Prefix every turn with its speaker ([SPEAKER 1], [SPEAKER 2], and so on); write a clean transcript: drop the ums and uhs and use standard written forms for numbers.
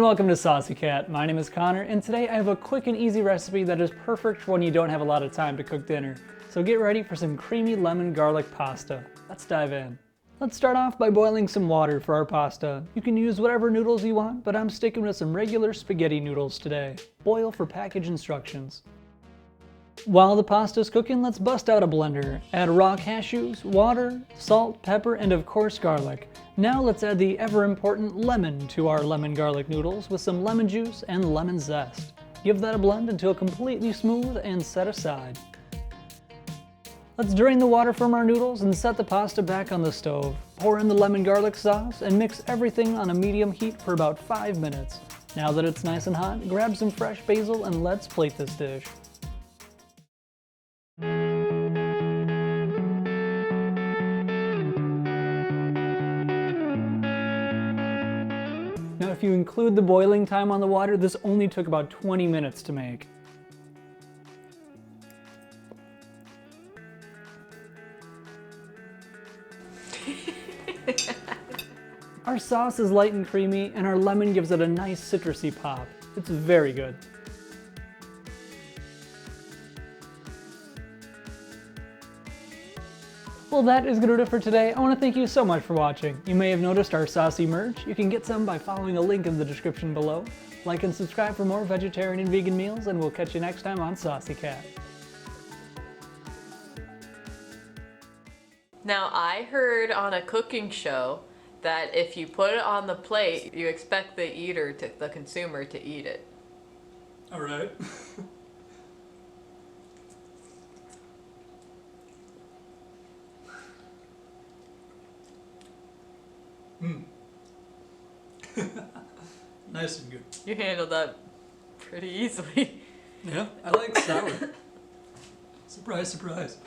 [SPEAKER 1] and welcome to Saucy Cat. My name is Connor, and today I have a quick and easy recipe that is perfect when you don't have a lot of time to cook dinner. So get ready for some creamy lemon garlic pasta. Let's dive in. Let's start off by boiling some water for our pasta. You can use whatever noodles you want, but I'm sticking with some regular spaghetti noodles today. Boil for package instructions. While the pasta is cooking, let's bust out a blender. Add raw cashews, water, salt, pepper, and of course garlic. Now let's add the ever-important lemon to our lemon garlic noodles with some lemon juice and lemon zest. Give that a blend until completely smooth and set aside. Let's drain the water from our noodles and set the pasta back on the stove. Pour in the lemon garlic sauce and mix everything on a medium heat for about 5 minutes. Now that it's nice and hot, grab some fresh basil and let's plate this dish. Now if you include the boiling time on the water, this only took about 20 minutes to make. Our sauce is light and creamy, and our lemon gives it a nice citrusy pop. It's very good. Well, that is going to do it for today. I want to thank you so much for watching. You may have noticed our saucy merch. You can get some by following the link in the description below. Like and subscribe for more vegetarian and vegan meals, and we'll catch you next time on Saucy Cat.
[SPEAKER 2] Now, I heard on a cooking show that if you put it on the plate, you expect the consumer to eat it.
[SPEAKER 1] All right. Nice and good.
[SPEAKER 2] You handled that pretty easily.
[SPEAKER 1] Yeah, I like sour. Surprise, surprise.